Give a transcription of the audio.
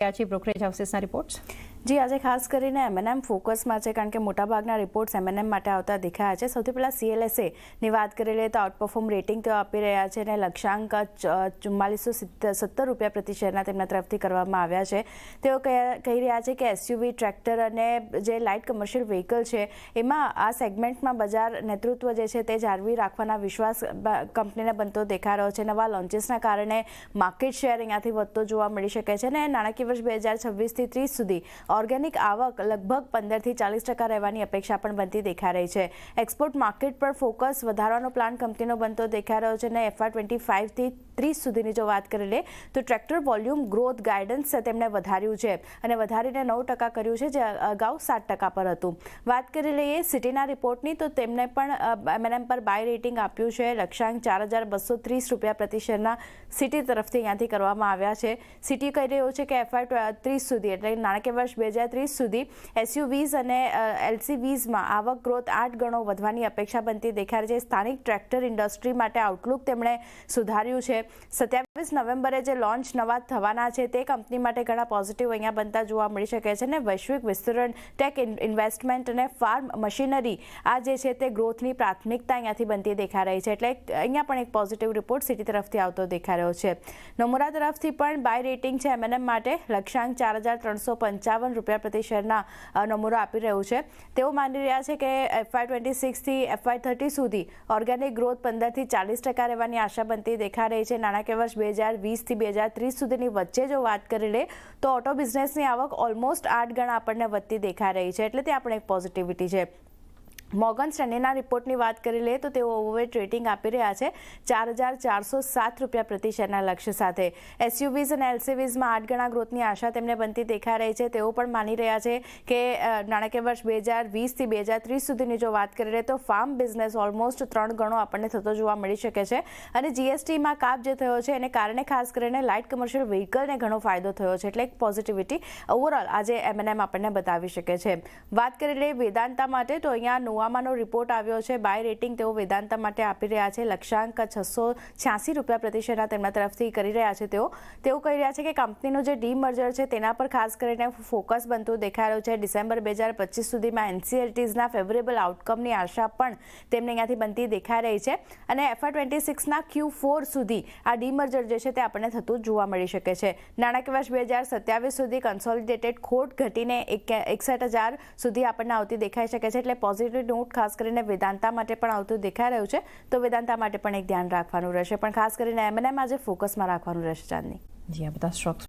Brokerage હાઉસીસના reports જી આજે ખાસ કરીને એમએનએમ ફોકસમાં છે કારણ કે મોટાભાગના રિપોર્ટ્સ એમએનએમ માટે આવતા દેખાયા છે. સૌથી પહેલાં CLSA ની વાત કરી લઈએ તો આઉટપરફોર્મ રેટિંગ તેઓ આપી રહ્યા છે અને લક્ષ્યાંક 4470 રૂપિયા પ્રતિ શેરના તેમના તરફથી કરવામાં આવ્યા છે. તેઓ કહી રહ્યા છે કે SUV ટ્રેક્ટર અને જે લાઇટ કમર્શિયલ વ્હીકલ છે એમાં આ સેગમેન્ટમાં બજાર નેતૃત્વ જે છે તે જાળવી રાખવાના વિશ્વાસ કંપનીને બનતો દેખાઈ રહ્યો છે. નવા લોન્ચીસના કારણે માર્કેટ શેર અહીંયાથી વધતો જોવા મળી શકે છે અને નાણાકીય વર્ષ 2026થી 30 સુધી ઓર્ગેનિક આવક લગભગ 15 થી 40% રહેવાની અપેક્ષા પણ બનતી દેખાઈ રહી છે. એક્સપોર્ટ માર્કેટ પર ફોકસ વધારવાનો પ્લાન કંપનીનો બનતો દેખાઈ રહ્યો છે અને FY25 થી 30 સુધીની જો વાત કરી લે તો ટ્રેક્ટર વોલ્યુમ ગ્રોથ ગાઈડન્સ તેમણે વધાર્યું છે અને વધારીને 9% કર્યું છે જે અગાઉ 7% પર હતું. વાત કરી લઈએ સિટીના રિપોર્ટની તો તેમણે પણ એમએનએમ પર બાય રેટિંગ આપ્યું છે. લક્ષ્યાંક 4230 રૂપિયા પ્રતિ શેરના સિટી તરફથી અહીંયાથી કરવામાં આવ્યા છે. સિટી કહી રહ્યો છે કે FY30 સુધી એટલે નાણાકીય વર્ષ 2030 સુધી SUVs અને LCVsમાં આવક ગ્રોથ 8 ગણો વધવાની અપેક્ષા બનતી દેખાય છે. સ્થાનિક ટ્રેક્ટર ઇન્ડસ્ટ્રી માટે આઉટલુક તેમણે સુધાર્યું છે. 27 નવેમ્બરે જે લોન્ચ નવા થવાના છે તે કંપની માટે ઘણા પોઝિટિવ અહીંયા બનતા જોવા મળી શકે છે અને વૈશ્વિક વિસ્તરણ ટેક ઇન્વેસ્ટમેન્ટ અને ફાર્મ મશીનરી આ જે છે તે ગ્રોથની પ્રાથમિકતા અહીંયાથી બનતી દેખાઈ રહી છે. એટલે અહીંયા પણ એક પોઝિટિવ રિપોર્ટ સિટી તરફથી આવતો દેખાઈ રહ્યો છે. નોમુરા તરફથી પણ બાય રેટિંગ છે એમએનએમ માટે. લક્ષ્યાંક 4355 રૂપિયા પ્રતિ શેરના નોમુરા આપી રહ્યું છે. તેઓ માની રહ્યા છે કે FY26 થી FY30 સુધી ઓર્ગેનિક ગ્રોથ 15 થી 40% રહેવાની આશા બનતી દેખાઈ રહી છે. નાણાકીય વર્ષ 2020 થી 2030 સુધીની વચ્ચે જો વાત કરી લે તો ઓટો બિઝનેસની આવક ઓલમોસ્ટ 8 ગણા આપણને વધતી દેખાઈ રહી છે. એટલે ત્યાં પણ એક પોઝિટિવિટી છે. મોર્ગન સ્ટેન્લેના રિપોર્ટની વાત કરી લે તો તેઓ ઓવરવેટ રેટિંગ આપી રહ્યા છે 4407 રૂપિયા પ્રતિ શેરના લક્ષ્ય સાથે. SUVs અને LCVsમાં 8 ગણા ગ્રોથની આશા તેમને બનતી દેખાઈ રહી છે. તેઓ પણ માની રહ્યા છે કે નાણાકીય વર્ષ 2020 થી 2030 સુધીની જો વાત કરી લે તો ફાર્મ બિઝનેસ ઓલમોસ્ટ 3 ગણો આપણને થતો જોવા મળી શકે છે અને GSTમાં કાપ જે થયો છે એને કારણે ખાસ કરીને લાઇટ કમર્શિયલ વ્હીકલને ઘણો ફાયદો થયો છે. એટલે એક પોઝિટિવિટી ઓવરઓલ આજે એમએનએમ આપણને બતાવી શકે છે. વાત કરી લે વેદાંતા માટે તો અહીંયા નો રિપોર્ટ આવ્યો છે. બાય રેટિંગ તેઓ વેદાંતા માટે આપી રહ્યા છે. લક્ષ્યાંક 686 રૂપિયા પ્રતિ શેરના તેમના તરફથી કરી રહ્યા છે. તેઓ કહી રહ્યા છે કે કંપનીનું જે ડીમર્જર છે તેના પર ખાસ કરીને ફોકસ બનતું દેખાઈ રહ્યું છે. ડિસેમ્બર 2025 સુધીમાં NCLTsના ફેવરેબલ આઉટકમની આશા પણ તેમને અહીંયાથી બનતી દેખાઈ રહી છે અને FY26ના Q4 સુધી આ ડીમર્જર જે છે તે આપણને થતું જોવા મળી શકે છે. નાણાકીય વર્ષ 2027 સુધી કન્સોલિડેટેડ ખોટ ઘટીને 61,000 સુધી આપણને આવતી દેખાઈ શકે છે. એટલે પોઝિટિવ નોટ ખાસ કરીને વેદાંતા માટે પણ આવતું દેખાઈ રહ્યું છે. તો વેદાંતા માટે પણ એક ધ્યાન રાખવાનું રહેશે પણ ખાસ કરીને એમએનએમ આજે ફોકસમાં રાખવાનું રહેશે. ચાંદની જી આ બધા સ્ટોક્સ